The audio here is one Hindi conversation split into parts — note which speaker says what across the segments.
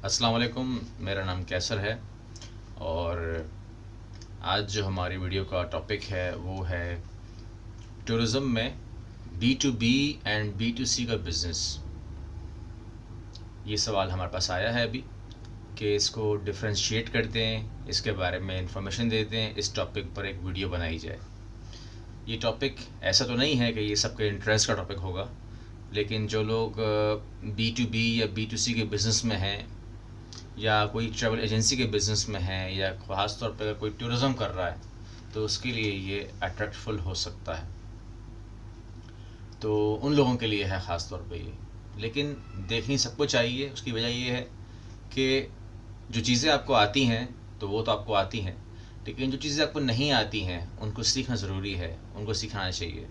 Speaker 1: अस्सलाम वालेकुम। मेरा नाम कैसर है और आज जो हमारी वीडियो का टॉपिक है वो है टूरिज़्म में B to B and B to C का बिज़नेस। ये सवाल हमारे पास आया है अभी कि इसको डिफ्रेंशिएट कर दें, इसके बारे में इंफॉर्मेशन दे दें, इस टॉपिक पर एक वीडियो बनाई जाए। ये टॉपिक ऐसा तो नहीं है कि ये सबके इंटरेस्ट का टॉपिक होगा, लेकिन जो लोग बी टू बी या बी टू सी के बिज़नेस में हैं या कोई ट्रैवल एजेंसी के बिज़नेस में है या ख़ास तौर पे अगर कोई टूरिज़्म कर रहा है तो उसके लिए ये अट्रैक्टफुल हो सकता है। तो उन लोगों के लिए है ख़ास तौर पे ये, लेकिन देखनी सबको चाहिए। उसकी वजह ये है कि जो चीज़ें आपको आती हैं तो वो तो आपको आती हैं, लेकिन जो चीज़ें आपको नहीं आती हैं उनको सीखना ज़रूरी है, उनको सिखाना चाहिए।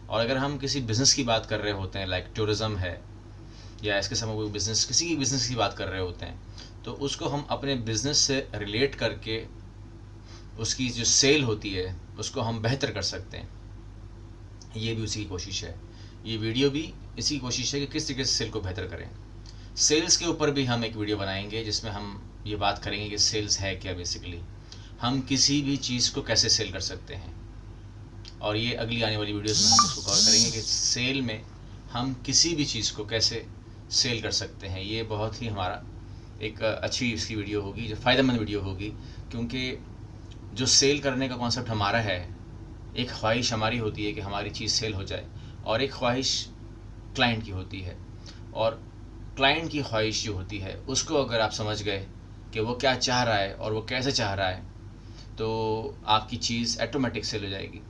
Speaker 1: और अगर हम किसी बिज़नेस की बात कर रहे होते हैं, लाइक टूरिज़्म है या इसके समय कोई बिज़नेस, किसी की बिज़नेस की बात कर रहे होते हैं, तो उसको हम अपने बिज़नेस से रिलेट करके उसकी जो सेल होती है उसको हम बेहतर कर सकते हैं। ये भी उसी की कोशिश है, ये वीडियो भी इसी की कोशिश है कि किस तरीके से सेल को बेहतर करें। सेल्स के ऊपर भी हम एक वीडियो बनाएंगे जिसमें हम ये बात करेंगे कि सेल्स है क्या, बेसिकली हम किसी भी चीज़ को कैसे सेल कर सकते हैं। और ये अगली आने वाली वीडियोस में हम इसको कवर करेंगे कि सेल में हम किसी भी चीज़ को कैसे सेल कर सकते हैं। ये बहुत ही हमारा एक अच्छी इसकी वीडियो होगी, जो फ़ायदेमंद वीडियो होगी, क्योंकि जो सेल करने का कॉन्सेप्ट हमारा है, एक ख्वाहिश हमारी होती है कि हमारी चीज़ सेल हो जाए, और एक ख्वाहिश क्लाइंट की होती है। और क्लाइंट की ख्वाहिश जो होती है उसको अगर आप समझ गए कि वो क्या चाह रहा है और वो कैसे चाह रहा है, तो आपकी चीज़ ऑटोमेटिक सेल हो जाएगी।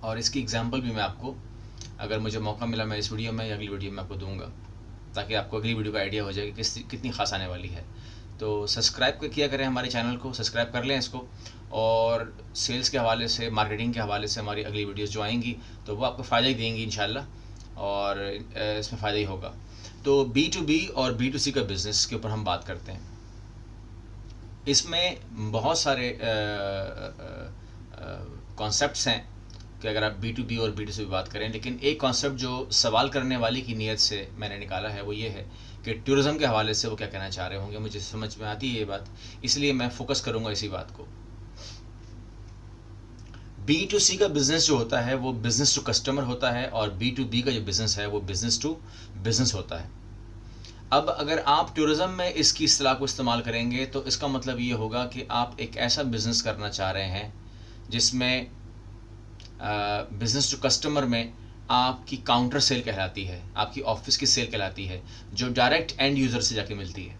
Speaker 1: और इसकी एग्जांपल भी मैं आपको, अगर मुझे मौका मिला, मैं इस वीडियो में या अगली वीडियो में आपको दूंगा, ताकि आपको अगली वीडियो का आइडिया हो जाए कि कितनी खास आने वाली है। तो सब्सक्राइब किया करें, हमारे चैनल को सब्सक्राइब कर लें इसको, और सेल्स के हवाले से, मार्केटिंग के हवाले से हमारी अगली वीडियोस जो आएंगी तो वो आपको फ़ायदा ही देंगी इंशाल्लाह, और इसमें फ़ायदा ही होगा। तो बी टू बी और बी टू सी का बिज़नेस के ऊपर हम बात करते हैं। इसमें बहुत सारे कॉन्सेप्ट्स हैं कि अगर आप बी टू बी और बी टू सी बात करें, लेकिन एक कॉन्सेप्ट जो सवाल करने वाले की नीयत से मैंने निकाला है वो ये है कि टूरिज़्म के हवाले से वो क्या कहना चाह रहे होंगे। मुझे समझ में आती है ये बात, इसलिए मैं फोकस करूँगा इसी बात को। बी टू सी का बिज़नेस जो होता है वो बिज़नेस टू कस्टमर होता है, और बी टू बी का जो बिज़नेस है वो बिज़नेस टू बिज़नेस होता है। अब अगर आप टूरिज़्म में इसकी इस्तेलाह को इस्तेमाल करेंगे तो इसका मतलब ये होगा कि आप एक ऐसा बिज़नेस करना चाह रहे हैं जिसमें बिज़नेस टू कस्टमर में आपकी काउंटर सेल कहलाती है, आपकी ऑफिस की सेल कहलाती है, जो डायरेक्ट एंड यूज़र से जाके मिलती है।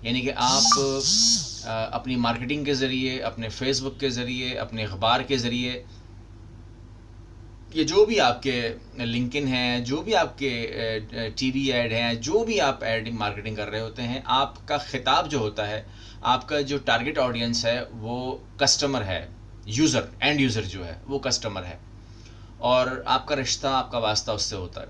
Speaker 1: यानी कि आप अपनी मार्केटिंग के ज़रिए, अपने फेसबुक के ज़रिए, अपने अखबार के ज़रिए, ये जो भी आपके लिंक्डइन हैं, जो भी आपके टीवी ऐड हैं, जो भी आप ऐड मार्केटिंग कर रहे होते हैं, आपका खिताब जो होता है, आपका जो टारगेट ऑडियंस है वो कस्टमर है, यूज़र, एंड यूज़र जो है वो कस्टमर है, और आपका रिश्ता, आपका वास्ता उससे होता है।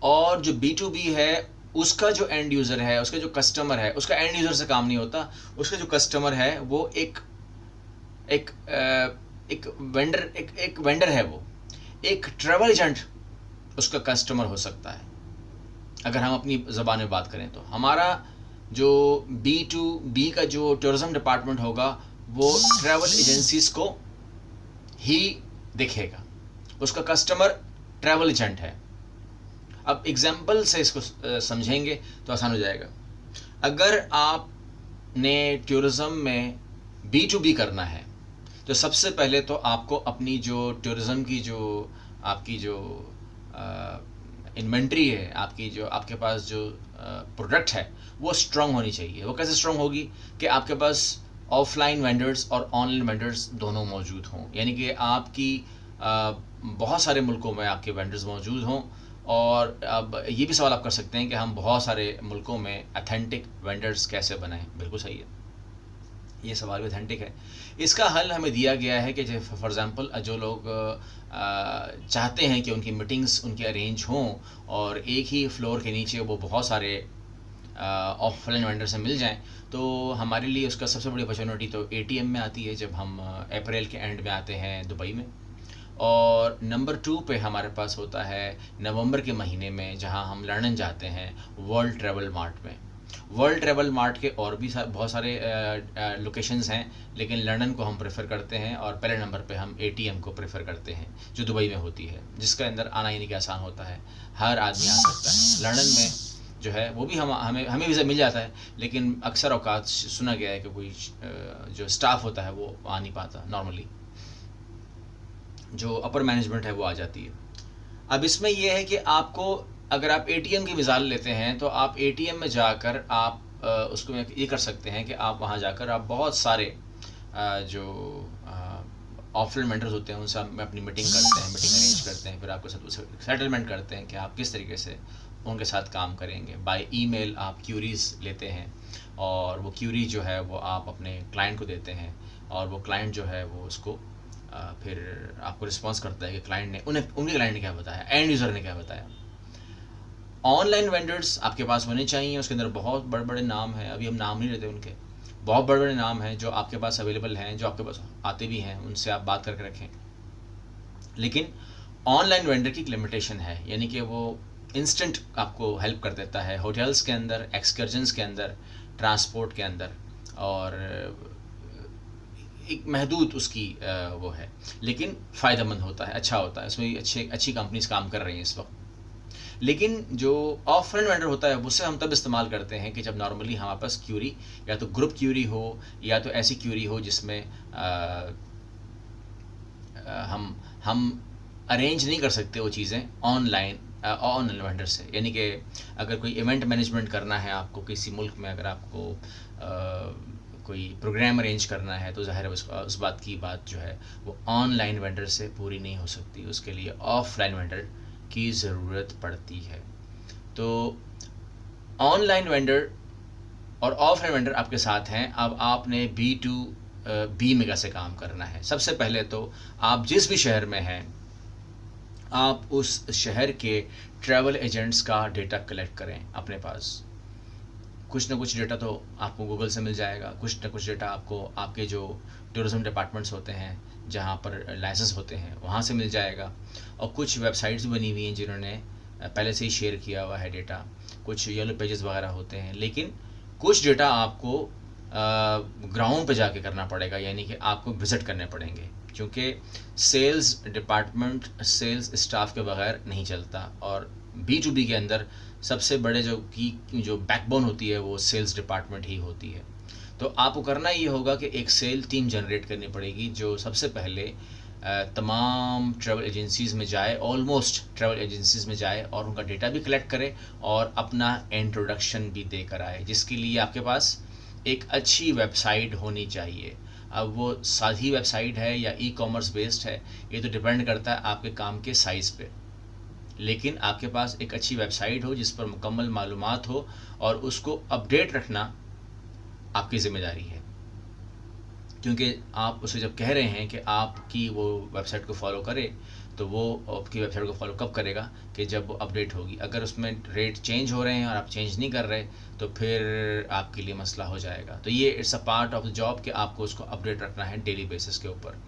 Speaker 1: और जो बी टू बी है उसका जो एंड यूज़र है, उसका जो कस्टमर है, उसका एंड यूज़र से काम नहीं होता। उसका जो कस्टमर है वो एक एक एक वेंडर, एक वेंडर है, वो एक ट्रैवल एजेंट उसका कस्टमर हो सकता है। अगर हम अपनी ज़बान में बात करें तो हमारा जो बी टू बी का जो टूरिज़्म डिपार्टमेंट होगा वो ट्रैवल एजेंसीज को ही देखेगा, उसका कस्टमर ट्रैवल एजेंट है। अब एग्जाम्पल से इसको समझेंगे तो आसान हो जाएगा। अगर आपने टूरिज़्म में बी टू बी करना है तो सबसे पहले तो आपको अपनी जो टूरिज़्म की जो आपकी जो इन्वेंट्री है, आपकी जो आपके पास जो प्रोडक्ट है वो स्ट्रॉन्ग होनी चाहिए। वो कैसे स्ट्रॉन्ग होगी कि आपके पास ऑफलाइन वेंडर्स और ऑनलाइन वेंडर्स दोनों मौजूद हों, यानी कि आपकी बहुत सारे मुल्कों में आपके वेंडर्स मौजूद हों। और अब ये भी सवाल आप कर सकते हैं कि हम बहुत सारे मुल्कों में अथेंटिक वेंडर्स कैसे बनाएं। बिल्कुल सही है, ये सवाल भी अथेंटिक है। इसका हल हमें दिया गया है कि फॉर एग्ज़ाम्पल जो लोग चाहते हैं कि उनकी मीटिंग्स उनकी अरेंज हों और एक ही फ्लोर के नीचे वो बहुत सारे ऑफलाइन वेंडर से मिल जाएं, तो हमारे लिए उसका सबसे बड़ी अपॉर्चुनिटी तो ATM में आती है, जब हम अप्रैल के एंड में आते हैं दुबई में। और नंबर 2 पे हमारे पास होता है नवंबर के महीने में, जहां हम लंदन जाते हैं वर्ल्ड ट्रैवल मार्ट में। वर्ल्ड ट्रैवल मार्ट के और भी बहुत सारे लोकेशंस हैं, लेकिन लंदन को हम प्रेफर करते हैं और पहले नंबर पे हम ATM को प्रेफर करते हैं जो दुबई में होती है, जिसके अंदर आना जाने के आसान होता है, हर आदमी आ सकता है। लंदन में जो है वो भी हमें वीज़ा मिल जाता है, लेकिन अक्सर औकात सुना गया है कि कोई जो स्टाफ होता है वो आ नहीं पाता, नॉर्मली जो अपर मैनेजमेंट है वो आ जाती है। अब इसमें यह है कि आपको अगर आप ATM की मिसाल लेते हैं तो आप ATM में जाकर आप उसको ये कर सकते हैं कि आप वहाँ जाकर आप बहुत सारे जो ऑफलाइन वेंडर्स होते हैं उनसे आप अपनी मीटिंग करते हैं, मीटिंग अरेंज करते हैं, फिर आपके साथ सेटलमेंट करते हैं कि आप किस तरीके से उनके साथ काम करेंगे। बाय ईमेल आप क्यूरीज लेते हैं और वो क्यूरी जो है वो आप अपने क्लाइंट को देते हैं और वो क्लाइंट जो है वो उसको फिर आपको रिस्पॉन्स करता है कि क्लाइंट ने उनके क्लाइंट ने क्या बताया, एंड यूज़र ने क्या बताया। ऑनलाइन वेंडर्स आपके पास होने चाहिए, उसके अंदर बहुत बड़े बड़े नाम हैं, अभी हम नाम नहीं लेते उनके, बहुत बड़े बड़े नाम हैं जो आपके पास अवेलेबल हैं, जो आपके पास आते भी हैं, उनसे आप बात करके रखें। लेकिन ऑनलाइन वेंडर की लिमिटेशन है, यानी कि वो इंस्टेंट आपको हेल्प कर देता है होटल्स के अंदर, एक्सकर्जन्स के अंदर, ट्रांसपोर्ट के अंदर, और एक महदूद उसकी वो है, लेकिन फ़ायदेमंद होता है, अच्छा होता है, इसमें अच्छी कंपनीज काम कर रही हैं इस वक्त। लेकिन जो ऑफलाइन वेंडर होता है उससे हम तब इस्तेमाल करते हैं कि जब नॉर्मली हमारे पास क्यूरी या तो ग्रुप क्यूरी हो या तो ऐसी क्यूरी हो जिसमें हम अरेंज नहीं कर सकते वो चीज़ें ऑनलाइन वेंडर से। यानी कि अगर कोई इवेंट मैनेजमेंट करना है आपको किसी मुल्क में, अगर आपको कोई प्रोग्राम अरेंज करना है तो ज़ाहिर है उस बात की बात जो है वो ऑनलाइन वेंडर से पूरी नहीं हो सकती, उसके लिए ऑफलाइन वेंडर की ज़रूरत पड़ती है। तो ऑनलाइन वेंडर और ऑफलाइन वेंडर आपके साथ हैं। अब आपने B2B में कैसे काम करना है। सबसे पहले तो आप जिस भी शहर में हैं आप उस शहर के ट्रैवल एजेंट्स का डेटा कलेक्ट करें अपने पास। कुछ ना कुछ डेटा तो आपको गूगल से मिल जाएगा, कुछ ना कुछ डेटा आपको आपके जो टूरिज़्म डिपार्टमेंट्स होते हैं जहाँ पर लाइसेंस होते हैं वहाँ से मिल जाएगा, और कुछ वेबसाइट्स बनी हुई हैं जिन्होंने पहले से ही शेयर किया हुआ है डेटा, कुछ येलो पेजेस वगैरह होते हैं। लेकिन कुछ डेटा आपको ग्राउंड पे जाके करना पड़ेगा, यानी कि आपको विज़िट करने पड़ेंगे, क्योंकि सेल्स डिपार्टमेंट सेल्स स्टाफ के बगैर नहीं चलता, और B2B के अंदर सबसे बड़े जो बैकबोन होती है वो सेल्स डिपार्टमेंट ही होती है। तो आपको करना ये होगा कि एक सेल टीम जनरेट करनी पड़ेगी जो सबसे पहले तमाम ट्रैवल एजेंसीज़ में जाए, ऑलमोस्ट ट्रैवल एजेंसीज़ में जाए और उनका डेटा भी कलेक्ट करे और अपना इंट्रोडक्शन भी देकर आए, जिसके लिए आपके पास एक अच्छी वेबसाइट होनी चाहिए। अब वो सादी वेबसाइट है या ई-कॉमर्स बेस्ड है, ये तो डिपेंड करता है आपके काम के साइज़ पे, लेकिन आपके पास एक अच्छी वेबसाइट हो जिस पर मुकम्मल मालूमात हो और उसको अपडेट रखना आपकी ज़िम्मेदारी है। क्योंकि आप उसे जब कह रहे हैं कि आपकी वो वेबसाइट को फॉलो करे, तो वो आपकी वेबसाइट को फॉलो कब करेगा कि जब वो अपडेट होगी। अगर उसमें रेट चेंज हो रहे हैं और आप चेंज नहीं कर रहे तो फिर आपके लिए मसला हो जाएगा। तो ये it's a part of the job कि आपको उसको अपडेट रखना है डेली बेसिस के ऊपर।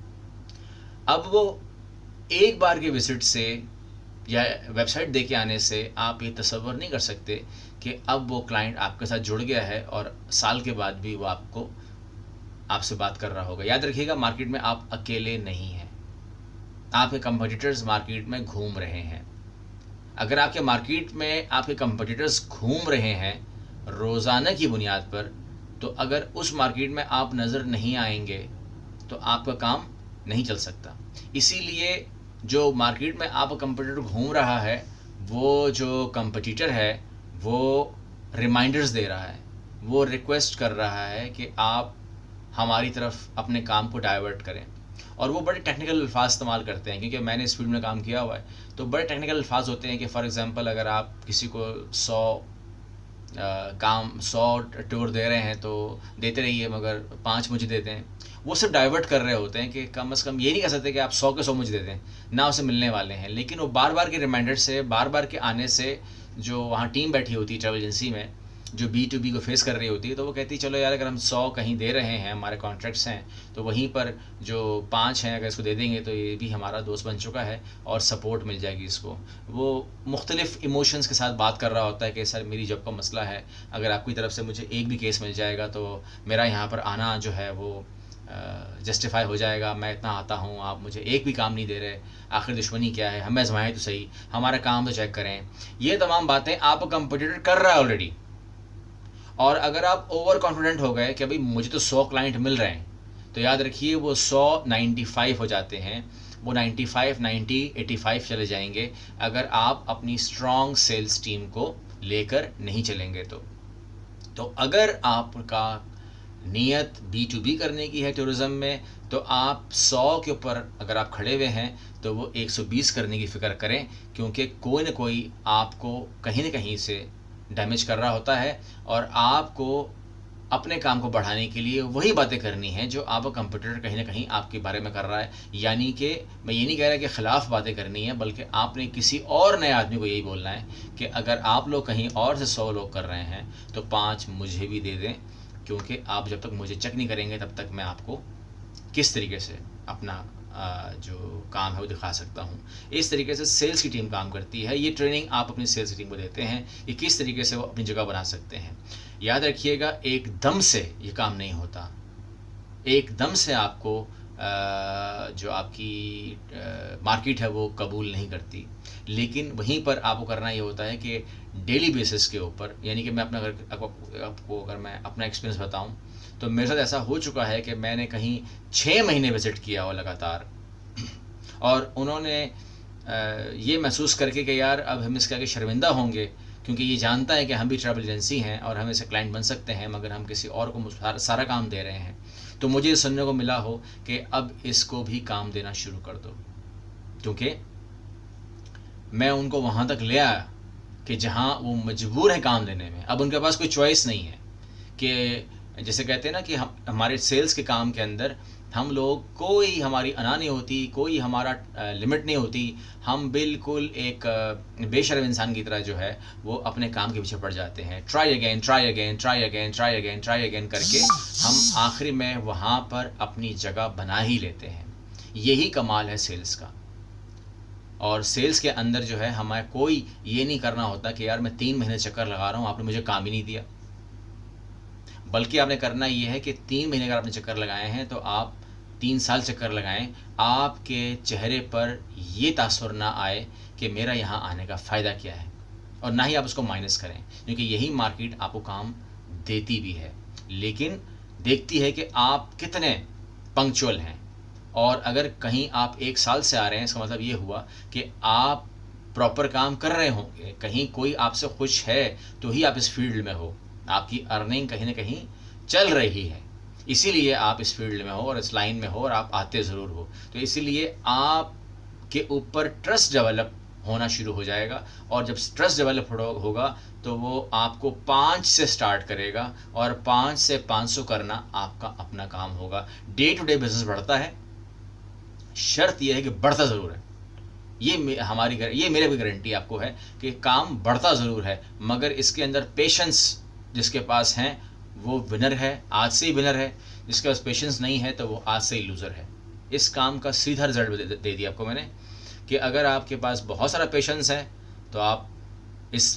Speaker 1: अब वो एक बार के विजिट से या वेबसाइट देके आने से आप ये तसव्वुर नहीं कर सकते कि अब वो क्लाइंट आपके साथ जुड़ गया है और साल के बाद भी वो आपसे बात कर रहा होगा। याद रखिएगा, मार्केट में आप अकेले नहीं हैं, आपके कंपटीटर्स मार्केट में घूम रहे हैं। अगर आपके मार्केट में आपके कंपटीटर्स घूम रहे हैं रोज़ाना की बुनियाद पर, तो अगर उस मार्केट में आप नज़र नहीं आएंगे तो आपका काम नहीं चल सकता। इसीलिए जो मार्केट में आपका कंपटीटर घूम रहा है, वो जो कंपटीटर है वो रिमाइंडर्स दे रहा है, वो रिक्वेस्ट कर रहा है कि आप हमारी तरफ अपने काम को डाइवर्ट करें। और वो बड़े टेक्निकल अल्फाज इस्तेमाल करते हैं, क्योंकि मैंने इस फील्ड में काम किया हुआ है। तो बड़े टेक्निकल अल्फाज होते हैं कि फॉर एग्ज़ाम्पल अगर आप किसी को 100 टूर दे रहे हैं तो देते रहिए, मगर 5 मुझे देते हैं। वो सिर्फ डाइवर्ट कर रहे होते हैं कि कम से कम ये नहीं कह सकते कि आप 100 के 100 मुझे दे दें, ना उसे मिलने वाले हैं। लेकिन वो बार बार के रिमाइंडर से, बार बार के आने से, जो वहाँ टीम बैठी होती है ट्रैवल एजेंसी में, जो B2B को फेस कर रही होती है, तो वो कहती है चलो यार, अगर हम 100 कहीं दे रहे हैं, हमारे कॉन्ट्रैक्ट्स हैं, तो वहीं पर जो 5 हैं अगर इसको दे देंगे तो ये भी हमारा दोस्त बन चुका है और सपोर्ट मिल जाएगी इसको। वो मुख्तलिफ इमोशंस के साथ बात कर रहा होता है कि सर मेरी जॉब का मसला है, अगर आपकी तरफ से मुझे एक भी केस मिल जाएगा तो मेरा यहाँ पर आना जो है वो जस्टिफाई हो जाएगा, मैं इतना आता हूँ, आप मुझे एक भी काम नहीं दे रहे, आखिर दुश्मनी क्या है, हमें आजमाएं तो सही, हमारा काम तो चेक करें। ये तमाम बातें आप कंपटीटर कर रहा है ऑलरेडी। और अगर आप ओवर कॉन्फिडेंट हो गए कि भाई मुझे तो 100 क्लाइंट मिल रहे हैं, तो याद रखिए वो 100 95 हो जाते हैं, वो 95 90 85 चले जाएंगे अगर आप अपनी स्ट्रॉन्ग सेल्स टीम को लेकर नहीं चलेंगे। तो अगर आपका नीयत B2B करने की है टूरिज़्म में, तो आप 100 के ऊपर अगर आप खड़े हुए हैं तो वो 120 करने की फ़िक्र करें, क्योंकि कोई ना कोई आपको कहीं ना कहीं से डैमेज कर रहा होता है और आपको अपने काम को बढ़ाने के लिए वही बातें करनी है जो आपका कंपटीटर कहीं ना कहीं आपके बारे में कर रहा है। यानी कि मैं ये नहीं कह रहा कि ख़िलाफ़ बातें करनी है, बल्कि आपने किसी और नए आदमी को यही बोलना है कि अगर आप लोग कहीं और से 100 लोग कर रहे हैं तो 5 मुझे भी दे दें, क्योंकि आप जब तक मुझे चेक नहीं करेंगे तब तक मैं आपको किस तरीके से अपना जो काम है वो दिखा सकता हूँ। इस तरीके से सेल्स की टीम काम करती है। ये ट्रेनिंग आप अपनी सेल्स की टीम को देते हैं कि किस तरीके से वो अपनी जगह बना सकते हैं। याद रखिएगा, एकदम से ये काम नहीं होता, एकदम से आपको जो आपकी मार्केट है वो कबूल नहीं करती, लेकिन वहीं पर आपको करना ये होता है कि डेली बेसिस के ऊपर, यानी कि मैं अपना आपको अगर मैं अपना एक्सपीरियंस बताऊं तो मेरे साथ ऐसा हो चुका है कि मैंने कहीं 6 महीने विज़िट किया हो लगातार, और उन्होंने ये महसूस करके कि यार अब हम इसके आगे शर्मिंदा होंगे, क्योंकि ये जानता है कि हम भी ट्रैवल एजेंसी हैं और हम ऐसे क्लाइंट बन सकते हैं, मगर हम किसी और को सारा काम दे रहे हैं। तो मुझे सुनने को मिला हो कि अब इसको भी काम देना शुरू कर दो, क्योंकि मैं उनको वहाँ तक ले आया कि जहाँ वो मजबूर है काम देने में। अब उनके पास कोई चॉइस नहीं है कि जैसे कहते हैं ना कि हम हमारे सेल्स के काम के अंदर हम लोग कोई हमारी अना नहीं होती, कोई हमारा लिमिट नहीं होती, हम बिल्कुल एक बेशर्म इंसान की तरह जो है वो अपने काम के पीछे पड़ जाते हैं। Try again try again try again try again try again करके हम आखिरी में वहाँ पर अपनी जगह बना ही लेते हैं। यही कमाल है सेल्स का। और सेल्स के अंदर जो है हमें कोई ये नहीं करना होता कि यार मैं 3 महीने चक्कर लगा रहा हूँ, आपने मुझे काम ही नहीं दिया, बल्कि आपने करना ये है कि 3 महीने अगर आपने चक्कर लगाए हैं तो आप 3 साल चक्कर लगाएं, आपके चेहरे पर ये तासुर ना आए कि मेरा यहाँ आने का फ़ायदा क्या है, और ना ही आप उसको माइनस करें, क्योंकि यही मार्केट आपको काम देती भी है, लेकिन देखती है कि आप कितने पंक्चुअल हैं। और अगर कहीं आप 1 साल से आ रहे हैं, इसका मतलब ये हुआ कि आप प्रॉपर काम कर रहे होंगे, कहीं कोई आपसे खुश है तो ही आप इस फील्ड में हो, आपकी अर्निंग कहीं ना कहीं चल रही है, इसीलिए आप इस फील्ड में हो और इस लाइन में हो और आप आते ज़रूर हो। तो इसीलिए आपके ऊपर ट्रस्ट डेवलप होना शुरू हो जाएगा, और जब ट्रस्ट डेवलप होगा तो वो आपको 5 से स्टार्ट करेगा और 5 से 500 करना आपका अपना काम होगा। डे टू डे बिजनेस बढ़ता है, शर्त यह है कि बढ़ता ज़रूर है। ये मेरे भी गारंटी आपको है कि काम बढ़ता ज़रूर है, मगर इसके अंदर पेशेंस जिसके पास हैं वो विनर है, आज से ही विनर है। जिसके पास पेशेंस नहीं है तो वो आज से ही लूज़र है। इस काम का सीधा रिजल्ट दे दिया आपको मैंने कि अगर आपके पास बहुत सारा पेशेंस है तो आप इस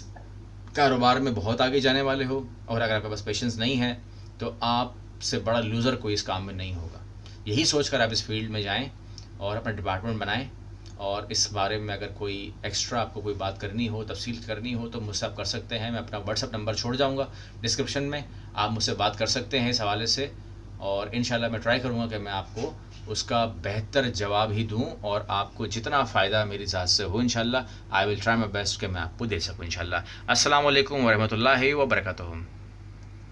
Speaker 1: कारोबार में बहुत आगे जाने वाले हो, और अगर आपके पास पेशेंस नहीं है तो आपसे बड़ा लूज़र कोई इस काम में नहीं होगा। यही सोचकर आप इस फील्ड में जाएं और अपना डिपार्टमेंट बनाएं। और इस बारे में अगर कोई एक्स्ट्रा आपको कोई बात करनी हो, तफसील करनी हो, तो मुझसे आप कर सकते हैं। मैं अपना व्हाट्सअप नंबर छोड़ जाऊंगा डिस्क्रिप्शन में, आप मुझसे बात कर सकते हैं इस हवाले से, और इंशाल्लाह मैं ट्राई करूंगा कि मैं आपको उसका बेहतर जवाब ही दूं और आपको जितना फ़ायदा मेरी ज़ात से हो इंशाल्लाह I will try my best कि मैं आपको दे सकूं इंशाल्लाह। अस्सलाम वालेकुम व रहमतुल्लाहि व बरकातुहू।